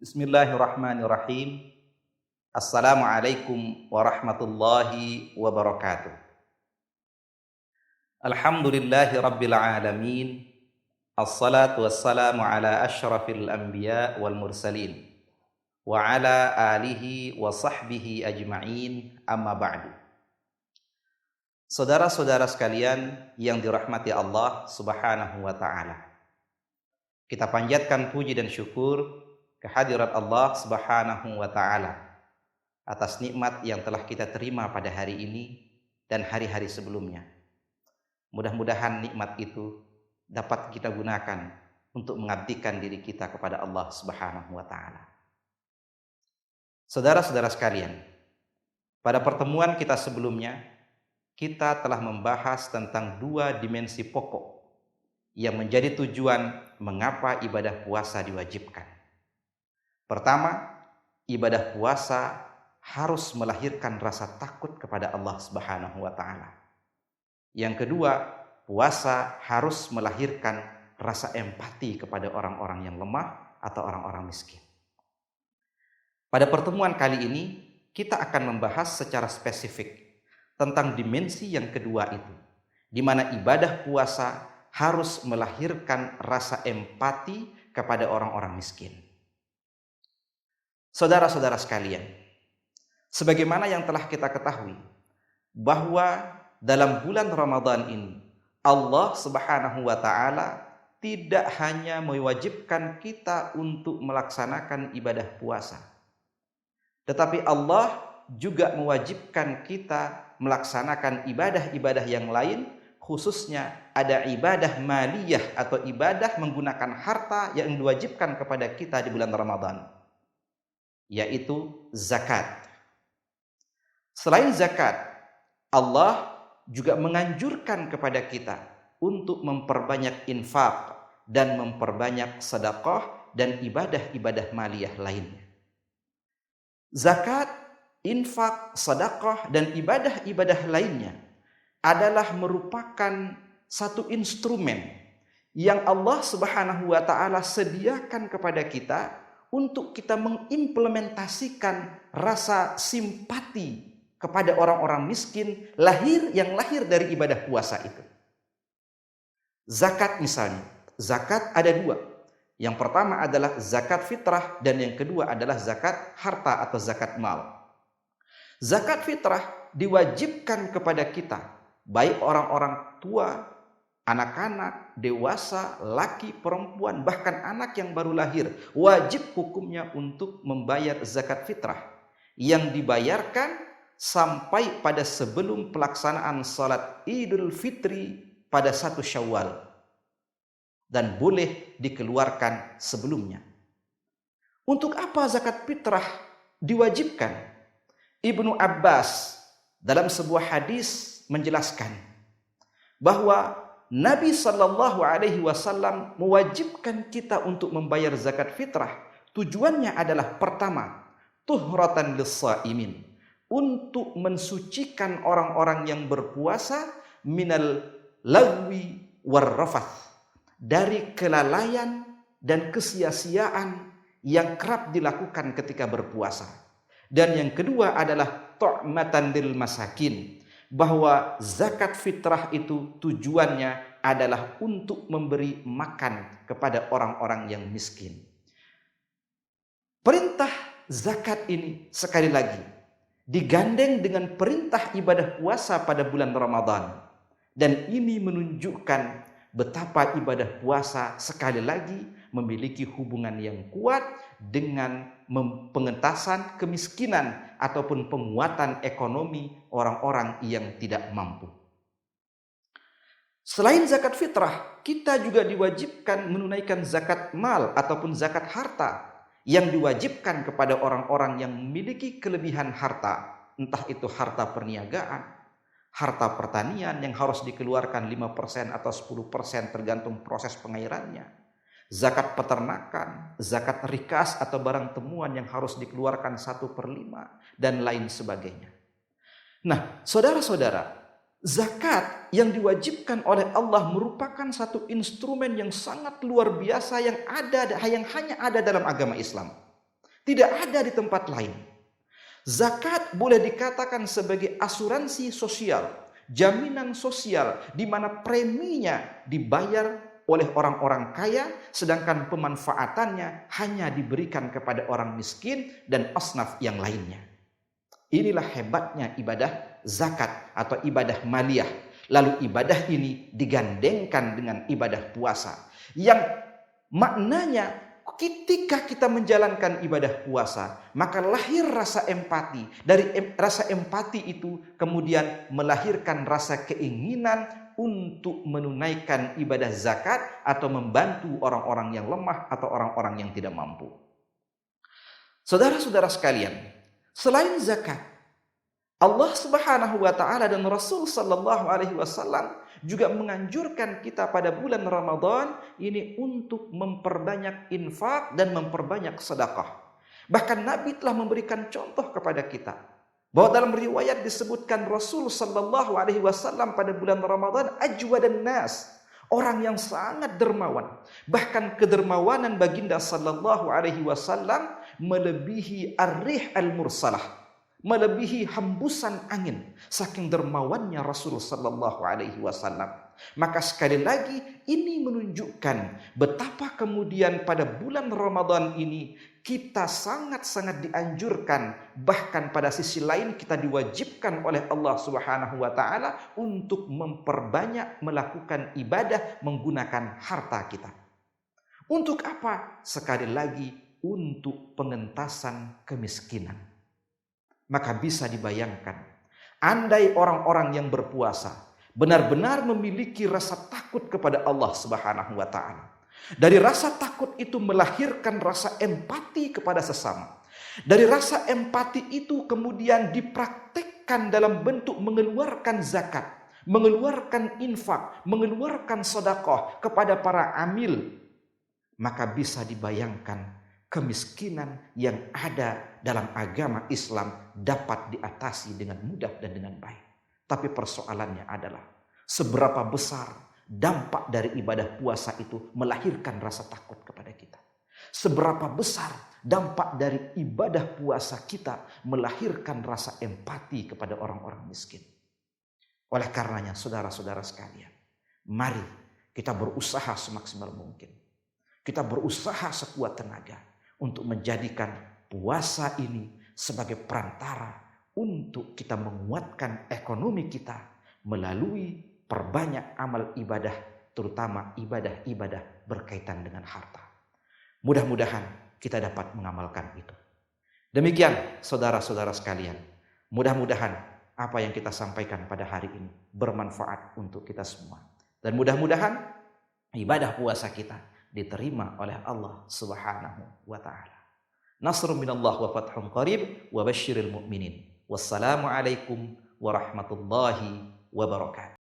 Bismillahirrahmanirrahim. Assalamualaikum warahmatullahi wabarakatuh. Alhamdulillahi rabbil alamin. Assalatu wassalamu ala asyrafil anbiya wal mursalin wa ala alihi wa sahbihi ajma'in, amma ba'du. Saudara-saudara sekalian yang dirahmati Allah Subhanahu wa ta'ala, kita panjatkan puji dan syukur kehadirat Allah Subhanahu wa ta'ala atas nikmat yang telah kita terima pada hari ini dan hari-hari sebelumnya. Mudah-mudahan nikmat itu dapat kita gunakan untuk mengabdikan diri kita kepada Allah Subhanahu wa ta'ala. Saudara-saudara sekalian, pada pertemuan kita sebelumnya, kita telah membahas tentang dua dimensi pokok yang menjadi tujuan mengapa ibadah puasa diwajibkan. Pertama, ibadah puasa harus melahirkan rasa takut kepada Allah Subhanahu wa ta'ala. Yang kedua, puasa harus melahirkan rasa empati kepada orang-orang yang lemah atau orang-orang miskin. Pada pertemuan kali ini, kita akan membahas secara spesifik tentang dimensi yang kedua itu, di mana ibadah puasa harus melahirkan rasa empati kepada orang-orang miskin. Saudara-saudara sekalian, sebagaimana yang telah kita ketahui bahwa dalam bulan Ramadan ini Allah Subhanahu wa ta'ala tidak hanya mewajibkan kita untuk melaksanakan ibadah puasa, tetapi Allah juga mewajibkan kita melaksanakan ibadah-ibadah yang lain, khususnya ada ibadah maliyah atau ibadah menggunakan harta yang diwajibkan kepada kita di bulan Ramadan, yaitu zakat. Selain zakat, Allah juga menganjurkan kepada kita untuk memperbanyak infak dan memperbanyak sedekah dan ibadah-ibadah maliyah lainnya. Zakat, infak, sedekah dan ibadah-ibadah lainnya adalah merupakan satu instrumen yang Allah Subhanahu wa ta'ala sediakan kepada kita untuk kita mengimplementasikan rasa simpati kepada orang-orang miskin yang lahir dari ibadah puasa itu. Zakat misalnya, zakat ada dua. Yang pertama adalah zakat fitrah dan yang kedua adalah zakat harta atau zakat mal. Zakat fitrah diwajibkan kepada kita, baik orang-orang tua, anak-anak, dewasa, laki, perempuan, bahkan anak yang baru lahir, wajib hukumnya untuk membayar zakat fitrah yang dibayarkan sampai pada sebelum pelaksanaan salat Idul Fitri pada 1 Syawal dan boleh dikeluarkan sebelumnya. Untuk apa zakat fitrah diwajibkan? Ibnu Abbas dalam sebuah hadis menjelaskan bahwa Nabi Shallallahu Alaihi Wasallam mewajibkan kita untuk membayar zakat fitrah. Tujuannya adalah pertama, tuhratan lis-shaimin, untuk mensucikan orang-orang yang berpuasa minal lagwi warrafath, dari kelalaian dan kesia-siaan yang kerap dilakukan ketika berpuasa. Dan yang kedua adalah tu'matan lil masakin, bahwa zakat fitrah itu tujuannya adalah untuk memberi makan kepada orang-orang yang miskin. Perintah zakat ini sekali lagi digandeng dengan perintah ibadah puasa pada bulan Ramadan. Dan ini menunjukkan betapa ibadah puasa sekali lagi memiliki hubungan yang kuat dengan pengentasan kemiskinan ataupun penguatan ekonomi orang-orang yang tidak mampu. Selain zakat fitrah, kita juga diwajibkan menunaikan zakat mal ataupun zakat harta yang diwajibkan kepada orang-orang yang memiliki kelebihan harta, entah itu harta perniagaan, harta pertanian yang harus dikeluarkan 5% atau 10% tergantung proses pengairannya. zakat peternakan, zakat rikas atau barang temuan yang harus dikeluarkan 1/5, dan lain sebagainya. Nah, saudara-saudara, zakat yang diwajibkan oleh Allah merupakan satu instrumen yang sangat luar biasa yang hanya ada dalam agama Islam. Tidak ada di tempat lain. Zakat boleh dikatakan sebagai asuransi sosial, jaminan sosial di mana preminya dibayar oleh orang-orang kaya, sedangkan pemanfaatannya hanya diberikan kepada orang miskin dan asnaf yang lainnya. Inilah hebatnya ibadah zakat atau ibadah maliyah. Lalu ibadah ini digandengkan dengan ibadah puasa, yang maknanya ketika kita menjalankan ibadah puasa, maka lahir rasa empati. Dari rasa empati itu kemudian melahirkan rasa keinginan untuk menunaikan ibadah zakat atau membantu orang-orang yang lemah atau orang-orang yang tidak mampu. Saudara-saudara sekalian, selain zakat, Allah Subhanahu wa taala dan Rasul sallallahu alaihi wasallam juga menganjurkan kita pada bulan Ramadan ini untuk memperbanyak infak dan memperbanyak sedekah. Bahkan Nabi telah memberikan contoh kepada kita bahwa dalam riwayat disebutkan Rasul sallallahu alaihi wasallam pada bulan Ramadan ajwadan nas, orang yang sangat dermawan. Bahkan kedermawanan baginda sallallahu alaihi wasallam melebihi ar-rih al-mursalah, melebihi hembusan angin, saking dermawannya Rasul sallallahu alaihi wasallam. Maka sekali lagi ini menunjukkan betapa kemudian pada bulan Ramadan ini kita sangat-sangat dianjurkan, bahkan pada sisi lain kita diwajibkan oleh Allah Subhanahu wa taala untuk memperbanyak melakukan ibadah menggunakan harta kita. Untuk apa? Sekali lagi untuk pengentasan kemiskinan. Maka bisa dibayangkan, andai orang-orang yang berpuasa benar-benar memiliki rasa takut kepada Allah Subhanahu wa taala. Dari rasa takut itu melahirkan rasa empati kepada sesama. Dari rasa empati itu kemudian dipraktekkan dalam bentuk mengeluarkan zakat, mengeluarkan infak, mengeluarkan sedekah kepada para amil. Maka bisa dibayangkan kemiskinan yang ada dalam agama Islam dapat diatasi dengan mudah dan dengan baik. Tapi persoalannya adalah seberapa besar dampak dari ibadah puasa itu melahirkan rasa takut kepada kita. Seberapa besar dampak dari ibadah puasa kita melahirkan rasa empati kepada orang-orang miskin. Oleh karenanya saudara-saudara sekalian, mari kita berusaha semaksimal mungkin. Kita berusaha sekuat tenaga untuk menjadikan puasa ini sebagai perantara untuk kita menguatkan ekonomi kita melalui perbanyak amal ibadah, terutama ibadah-ibadah berkaitan dengan harta. Mudah-mudahan kita dapat mengamalkan itu. Demikian saudara-saudara sekalian, mudah-mudahan apa yang kita sampaikan pada hari ini bermanfaat untuk kita semua. Dan mudah-mudahan ibadah puasa kita diterima oleh Allah Subhanahu wa taala. Nasrun minallah wa fathun qarib wa basyiril mu'minin. Wassalamualaikum warahmatullahi wabarakatuh.